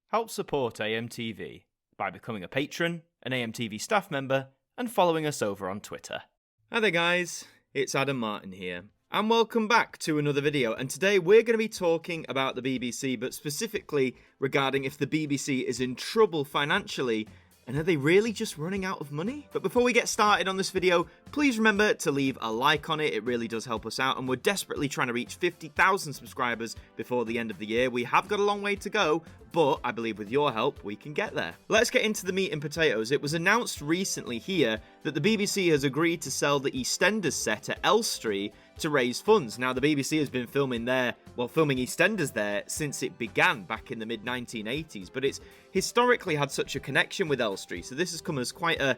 Help support AMTV by becoming a patron, an AMTV staff member, and following us over on Twitter. Hi there guys, it's Adam Martyn here, and welcome back to another video, and today we're going to be talking about the BBC, but specifically regarding if the BBC is in trouble financially, and are they really just running out of money? But before we get started on this video, please remember to leave a like on it. It really does help us out, and we're desperately trying to reach 50,000 subscribers before the end of the year. We have got a long way to go, but I believe with your help, we can get there. Let's get into the meat and potatoes. It was announced recently here that the BBC has agreed to sell the EastEnders set at Elstree to raise funds. Now, the BBC has been filming EastEnders there since it began back in the mid-1980s, but it's historically had such a connection with Elstree, so this has come as quite a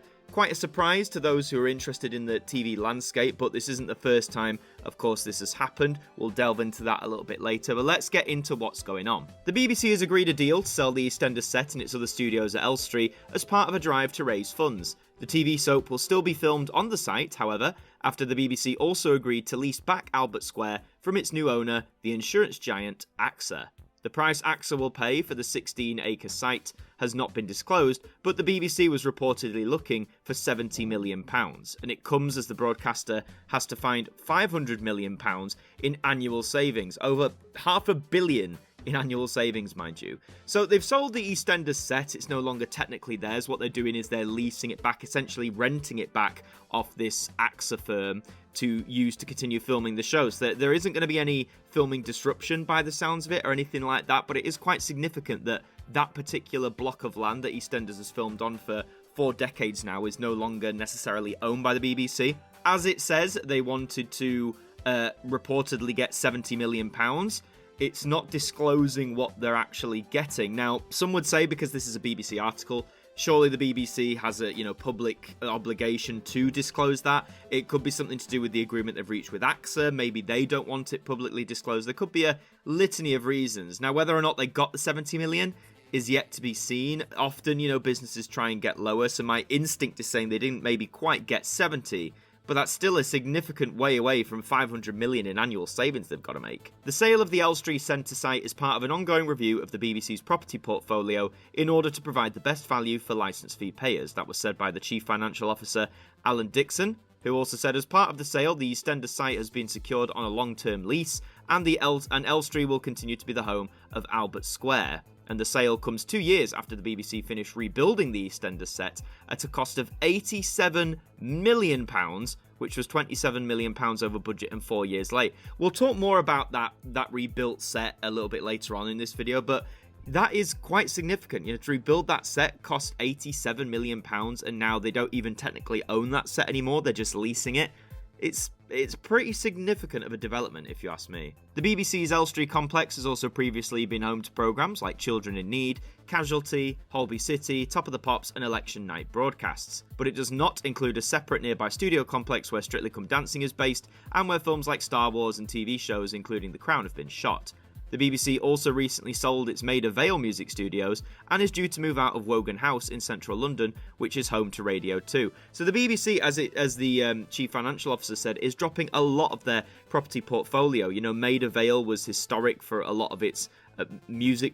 surprise to those who are interested in the TV landscape, but this isn't the first time, of course, this has happened. We'll delve into that a little bit later, but let's get into what's going on. The BBC has agreed a deal to sell the EastEnders set and its other studios at Elstree as part of a drive to raise funds. The TV soap will still be filmed on the site, however, after the BBC also agreed to lease back Albert Square from its new owner, the insurance giant AXA. The price AXA will pay for the 16-acre site has not been disclosed, but the BBC was reportedly looking for £70 million, and it comes as the broadcaster has to find £500 million in annual savings, over £500 million in annual savings, mind you. So they've sold the EastEnders set. It's no longer technically theirs. What they're doing is they're leasing it back, essentially renting it back off this AXA firm to use to continue filming the show. So there isn't going to be any filming disruption by the sounds of it or anything like that, but it is quite significant that that particular block of land that EastEnders has filmed on for 4 decades now is no longer necessarily owned by the BBC. As it says, they wanted to reportedly get £70 million. It's not disclosing what they're actually getting. Now, some would say because this is a BBC article, surely the BBC has a public obligation to disclose that. It could be something to do with the agreement they've reached with AXA. Maybe they don't want it publicly disclosed. There could be a litany of reasons. Now, whether or not they got the 70 million is yet to be seen. Often, businesses try and get lower, so my instinct is saying they didn't maybe quite get 70, but that's still a significant way away from $500 million in annual savings they've got to make. The sale of the Elstree Centre site is part of an ongoing review of the BBC's property portfolio in order to provide the best value for licence fee payers. That was said by the Chief Financial Officer, Alan Dixon, who also said as part of the sale, the EastEnders site has been secured on a long-term lease, and Elstree will continue to be the home of Albert Square. And the sale comes 2 years after the BBC finished rebuilding the EastEnders set at a cost of £87 million, which was £27 million over budget and 4 years late. We'll talk more about that rebuilt set a little bit later on in this video, but that is quite significant. To rebuild that set cost £87 million, and now they don't even technically own that set anymore, they're just leasing it. It's pretty significant of a development, if you ask me. The BBC's Elstree complex has also previously been home to programmes like Children in Need, Casualty, Holby City, Top of the Pops, and Election Night broadcasts. But it does not include a separate nearby studio complex where Strictly Come Dancing is based, and where films like Star Wars and TV shows, including The Crown, have been shot. The BBC also recently sold its Maida Vale music studios and is due to move out of Wogan House in central London, which is home to Radio 2. So the BBC, as the Chief Financial Officer said, is dropping a lot of their property portfolio. Maida Vale was historic for a lot of its music,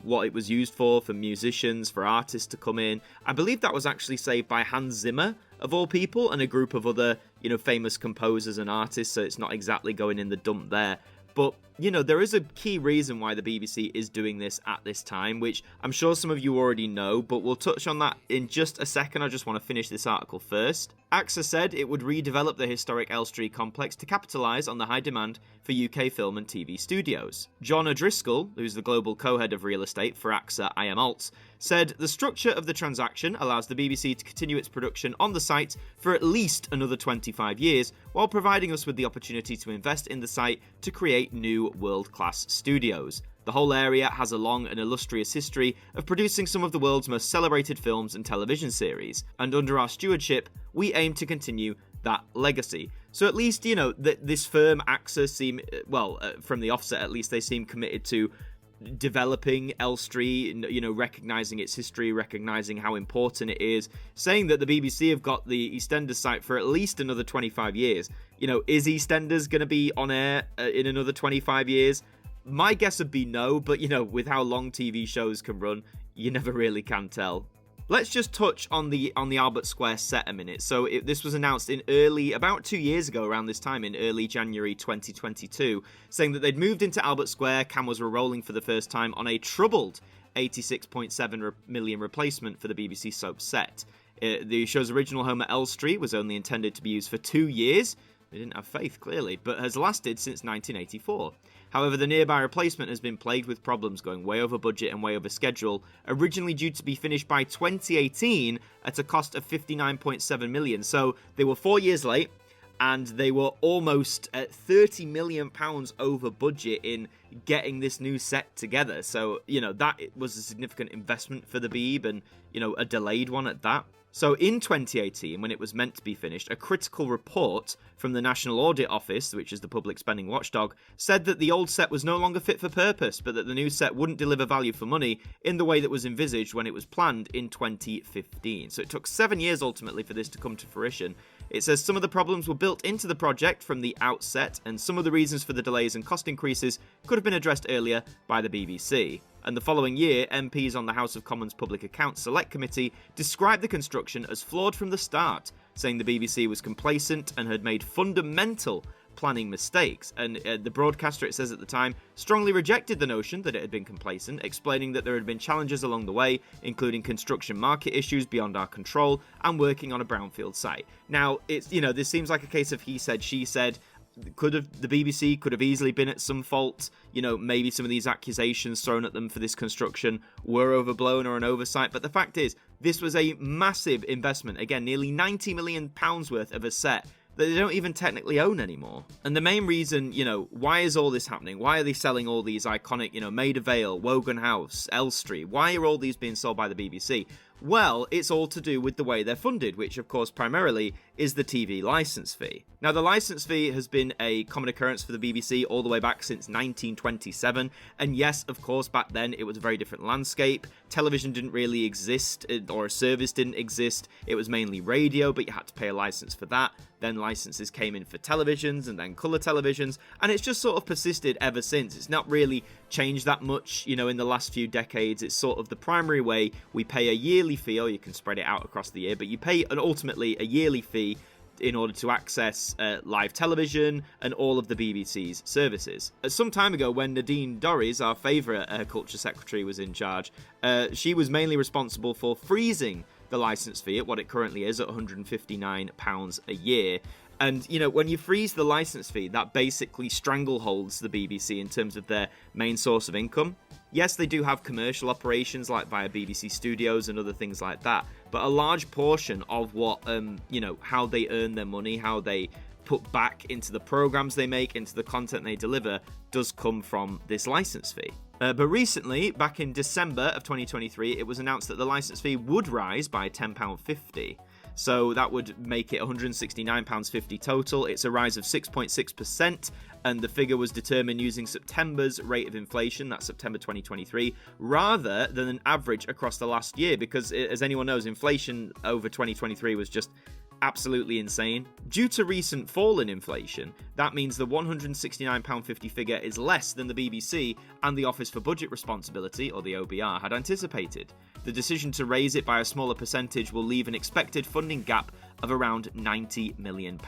what it was used for musicians, for artists to come in. I believe that was actually saved by Hans Zimmer, of all people, and a group of other, famous composers and artists, so it's not exactly going in the dump there. But, there is a key reason why the BBC is doing this at this time, which I'm sure some of you already know, but we'll touch on that in just a second. I just want to finish this article first. AXA said it would redevelop the historic Elstree complex to capitalise on the high demand for UK film and TV studios. John O'Driscoll, who's the global co-head of real estate for AXA IM said the structure of the transaction allows the BBC to continue its production on the site for at least another 25 years, while providing us with the opportunity to invest in the site to create new world-class studios. The whole area has a long and illustrious history of producing some of the world's most celebrated films and television series, and under our stewardship, we aim to continue that legacy. So at least, this firm, AXA, seem, from the offset at least, they seem committed to developing Elstree, recognising its history, recognising how important it is, saying that the BBC have got the EastEnders site for at least another 25 years. Is EastEnders going to be on air in another 25 years? My guess would be no, but with how long TV shows can run, you never really can tell. Let's just touch on the Albert Square set a minute. So this was announced about 2 years ago, around this time, in early January 2022, saying that they'd moved into Albert Square. Cameras were rolling for the first time on a troubled 86.7 million replacement for the BBC soap set. The show's original home at Elstree was only intended to be used for 2 years. They didn't have faith, clearly, but has lasted since 1984. However, the nearby replacement has been plagued with problems, going way over budget and way over schedule, originally due to be finished by 2018 at a cost of £59.7 million. So they were 4 years late, and they were almost at £30 million over budget in getting this new set together. So, that was a significant investment for the Beeb, and, a delayed one at that. So in 2018, when it was meant to be finished, a critical report from the National Audit Office, which is the public spending watchdog, said that the old set was no longer fit for purpose, but that the new set wouldn't deliver value for money in the way that was envisaged when it was planned in 2015. So it took 7 years ultimately for this to come to fruition. It says some of the problems were built into the project from the outset, and some of the reasons for the delays and cost increases could have been addressed earlier by the BBC. And the following year, MPs on the House of Commons Public Accounts Select Committee described the construction as flawed from the start, saying the BBC was complacent and had made fundamental planning mistakes. And the broadcaster, it says at the time, strongly rejected the notion that it had been complacent, explaining that there had been challenges along the way, including construction market issues beyond our control and working on a brownfield site. Now, it's this seems like a case of he said, she said. The BBC could have easily been at some fault. Maybe some of these accusations thrown at them for this construction were overblown or an oversight. But the fact is, this was a massive investment. Again, nearly £90 million worth of a set that they don't even technically own anymore. And the main reason, why is all this happening? Why are they selling all these iconic, Maida Vale, Wogan House, Elstree? Why are all these being sold by the BBC? Well, it's all to do with the way they're funded, which of course primarily is the TV licence fee. Now, the licence fee has been a common occurrence for the BBC all the way back since 1927, and yes, of course, back then it was a very different landscape. Television didn't really exist, or a service didn't exist. It was mainly radio, but you had to pay a licence for that. Then licenses came in for televisions and then colour televisions, and it's just sort of persisted ever since. It's not really changed that much, in the last few decades. It's sort of the primary way. We pay a yearly fee, or you can spread it out across the year, but you pay ultimately a yearly fee in order to access live television and all of the BBC's services. Some time ago, when Nadine Dorries, our favourite culture secretary, was in charge, she was mainly responsible for freezing the licence fee at what it currently is at £159 a year. And, when you freeze the licence fee, that basically strangleholds the BBC in terms of their main source of income. Yes, they do have commercial operations like via BBC Studios and other things like that, but a large portion of what, how they earn their money, how they put back into the programmes they make, into the content they deliver, does come from this licence fee. But recently, back in December of 2023, it was announced that the licence fee would rise by £10.50. So that would make it £169.50 total. It's a rise of 6.6%, and the figure was determined using September's rate of inflation, that's September 2023, rather than an average across the last year, because as anyone knows, inflation over 2023 was just absolutely insane. Due to recent fall in inflation, that means the £169.50 figure is less than the BBC and the Office for Budget Responsibility, or the OBR, had anticipated. The decision to raise it by a smaller percentage will leave an expected funding gap of around £90 million.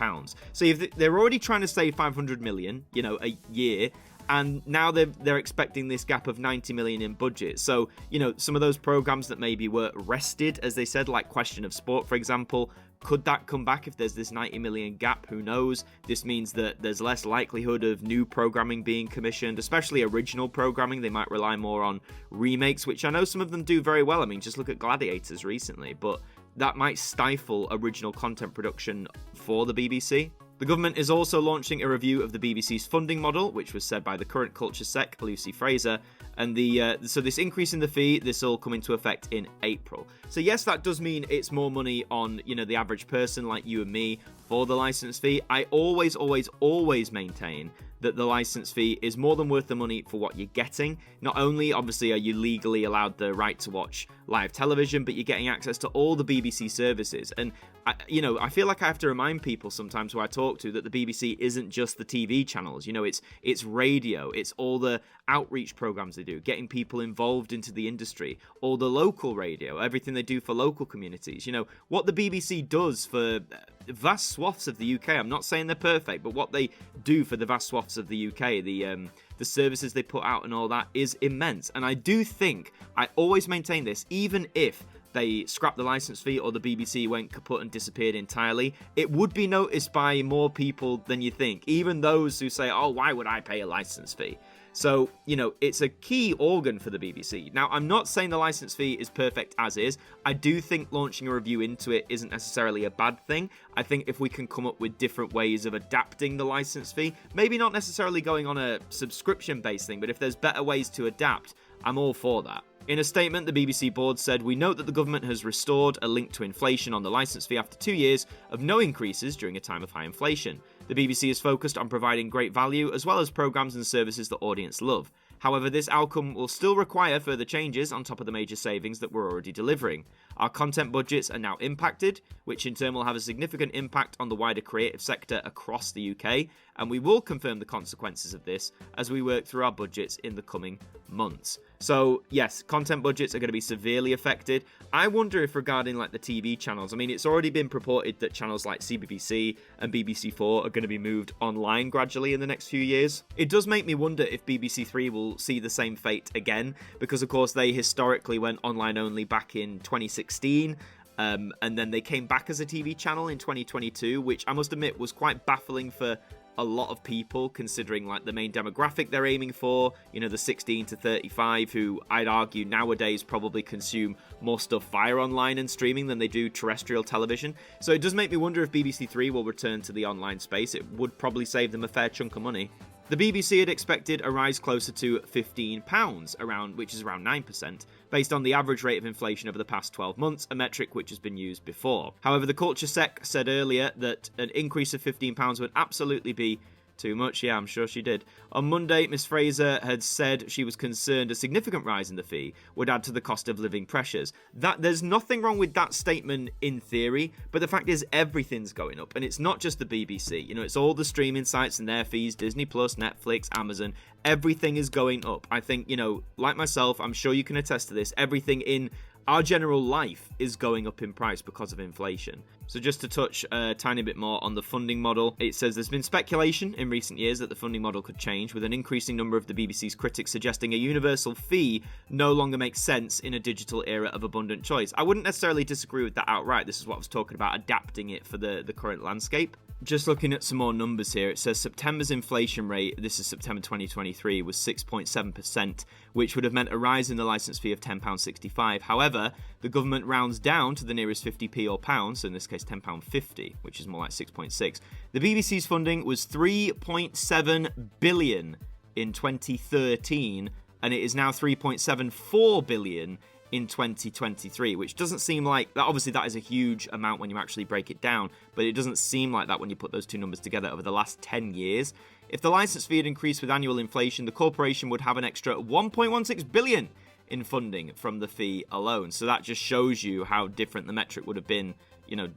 So if they're already trying to save $500 million, a year, and now they're expecting this gap of 90 million in budget. So, some of those programs that maybe were rested, as they said, like Question of Sport, for example, could that come back if there's this 90 million gap? Who knows? This means that there's less likelihood of new programming being commissioned, especially original programming. They might rely more on remakes, which I know some of them do very well. I mean, just look at Gladiators recently, but that might stifle original content production for the BBC. The government is also launching a review of the BBC's funding model, which was said by the current culture sec, Lucy Fraser, And so this increase in the fee, this will come into effect in April. So yes, that does mean it's more money on, the average person like you and me for the license fee. I always maintain that the license fee is more than worth the money for what you're getting. Not only, obviously, are you legally allowed the right to watch live television, but you're getting access to all the BBC services. And, I feel like I have to remind people sometimes who I talk to that the BBC isn't just the TV channels. It's radio, it's all the outreach programs they do, getting people involved into the industry, all the local radio, everything they do for local communities. What the BBC does for vast swaths of the UK, I'm not saying they're perfect, but what they do for the vast swaths of the UK, the services they put out and all that is immense. And I do think, I always maintain this, even if they scrapped the license fee or the BBC went kaput and disappeared entirely, it would be noticed by more people than you think, even those who say, oh, why would I pay a license fee? So, it's a key organ for the BBC. Now, I'm not saying the license fee is perfect as is. I do think launching a review into it isn't necessarily a bad thing. I think if we can come up with different ways of adapting the license fee, maybe not necessarily going on a subscription-based thing, but if there's better ways to adapt, I'm all for that. In a statement, the BBC board said, "We note that the government has restored a link to inflation on the licence fee after 2 years of no increases during a time of high inflation. The BBC is focused on providing great value as well as programmes and services the audience love. However, this outcome will still require further changes on top of the major savings that we're already delivering. Our content budgets are now impacted, which in turn will have a significant impact on the wider creative sector across the UK, and we will confirm the consequences of this as we work through our budgets in the coming months." So, yes, content budgets are going to be severely affected. I wonder if regarding the TV channels, it's already been purported that channels like CBBC and BBC4 are going to be moved online gradually in the next few years. It does make me wonder if BBC Three will see the same fate again, because of course they historically went online only back in 2016. And then they came back as a TV channel in 2022, which I must admit was quite baffling for a lot of people, considering the main demographic they're aiming for, the 16 to 35, who I'd argue nowadays probably consume more stuff via online and streaming than they do terrestrial television. So it does make me wonder if BBC Three will return to the online space. It would probably save them a fair chunk of money. The BBC had expected a rise closer to £15, which is around 9%, based on the average rate of inflation over the past 12 months, a metric which has been used before. However, the Culture Sec said earlier that an increase of £15 would absolutely be too much. Yeah, I'm sure she did. On Monday, Ms Fraser had said she was concerned a significant rise in the fee would add to the cost of living pressures. There's nothing wrong with that statement in theory, but the fact is everything's going up, and it's not just the BBC. It's all the streaming sites and their fees, Disney+, Netflix, Amazon, everything is going up. I think, like myself, I'm sure you can attest to this, everything in our general life is going up in price because of inflation. So just to touch a tiny bit more on the funding model, it says there's been speculation in recent years that the funding model could change, with an increasing number of the BBC's critics suggesting a universal fee no longer makes sense in a digital era of abundant choice. I wouldn't necessarily disagree with that outright. This is what I was talking about, adapting it for the current landscape. Just looking at some more numbers here, it says September's inflation rate, this is September 2023, was 6.7%, which would have meant a rise in the licence fee of £10.65. However, the government rounds down to the nearest 50p or pound, so in this case £10.50, which is more like 6.6. The BBC's funding was £3.7 billion in 2013, and it is now £3.74 billion in 2023, which doesn't seem like that. Obviously, that is a huge amount when you actually break it down, but it doesn't seem like that when you put those two numbers together over the last 10 years. If the licence fee had increased with annual inflation, the corporation would have an extra $1.16 billion in funding from the fee alone. So that just shows you how different the metric would have been,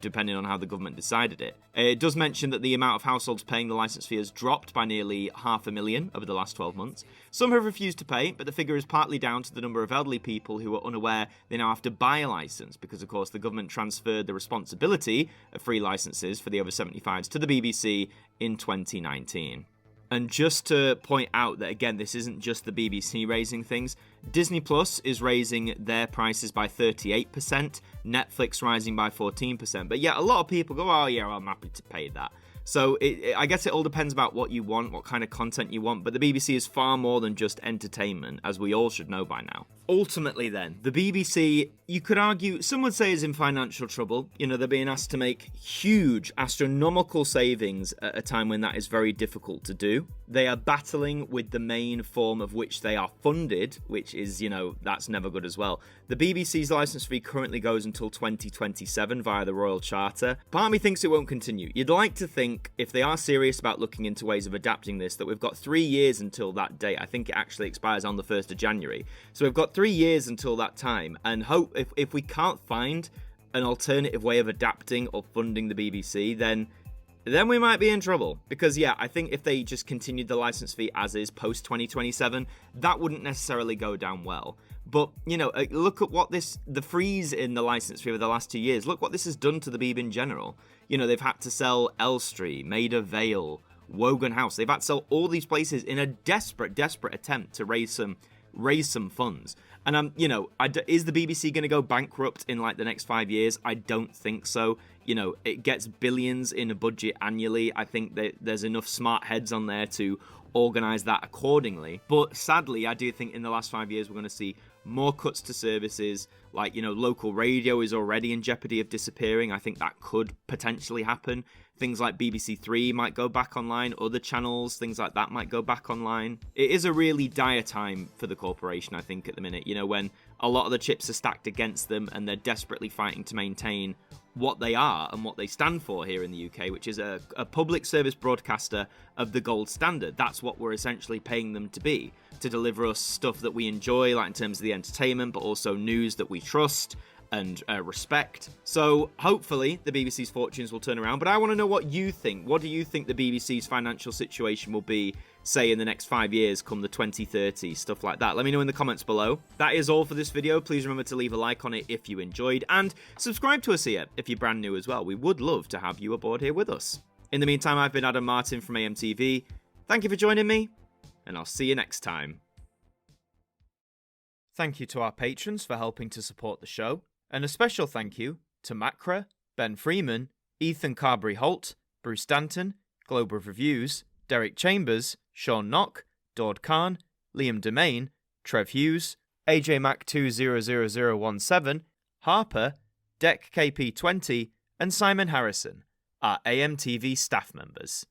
depending on how the government decided it. It does mention that the amount of households paying the licence fee has dropped by nearly 500,000 over the last 12 months. Some have refused to pay, but the figure is partly down to the number of elderly people who are unaware they now have to buy a licence, because of course the government transferred the responsibility of free licences for the over 75s to the BBC in 2019. And just to point out that, again, this isn't just the BBC raising things. Disney Plus is raising their prices by 38%, Netflix rising by 14%. But yeah, a lot of people go, oh yeah, I'm happy to pay that. So I guess it all depends about what you want, what kind of content you want. But the BBC is far more than just entertainment, as we all should know by now. ultimately then, the BBC, you could argue, some would say is in financial trouble. You know, they're being asked to make huge, astronomical savings at a time when that is very difficult to do. They are battling with the main form of which they are funded, which is, you know, that's never good as well. The BBC's licence fee currently goes until 2027 via the Royal Charter. Part of me thinks it won't continue. You'd like to think, if they are serious about looking into ways of adapting this, that we've got 3 years until that date. I think it actually expires on the 1st of January. So we've got 3 years until that time, and hope if we can't find an alternative way of adapting or funding the BBC, then we might be in trouble. Because, yeah, I think if they just continued the licence fee as is post-2027, that wouldn't necessarily go down well. But, you know, look at what the freeze in the licence fee over the last 2 years, look what this has done to the Beeb in general. You know, they've had to sell Elstree, Maida Vale, Wogan House. They've had to sell all these places in a desperate attempt to raise some funds. And you know, is the BBC going to go bankrupt in like the next 5 years? I don't think so. You know, it gets billions in a budget annually. I think that there's enough smart heads on there to organise that accordingly. But sadly, I do think in the last 5 years we're going to see more cuts to services. Like, you know, local radio is already in jeopardy of disappearing. I think that could potentially happen. Things like BBC Three might go back online. Other channels, things like that might go back online. It is a really dire time for the corporation, I think, at the minute. You know, when a lot of the chips are stacked against them and they're desperately fighting to maintain what they are and what they stand for here in the UK, which is a public service broadcaster of the gold standard. That's what we're essentially paying them to be, to deliver us stuff that we enjoy, like in terms of the entertainment, but also news that we trust and respect. So hopefully the BBC's fortunes will turn around, but I want to know what you think. What do you think the BBC's financial situation will be, say, in the next 5 years, come the 2030, stuff like that? Let me know in the comments below. That is all for this video. Please remember to leave a like on it if you enjoyed, and subscribe to us here if you're brand new as well. We would love to have you aboard here with us. In the meantime, I've been Adam Martyn from AMTV. Thank you for joining me, and I'll see you next time. Thank you to our patrons for helping to support the show. And a special thank you to Macra, Ben Freeman, Ethan Carberry-Holt, Bruce Danton, Globe of Reviews, Derek Chambers, Shaun Knock, Daud Khan, Liam De-Maine, Trev Hughes, Ajmac 200017, Harper, Dec KP 20, and Simon Harrisson, our AMTV staff members.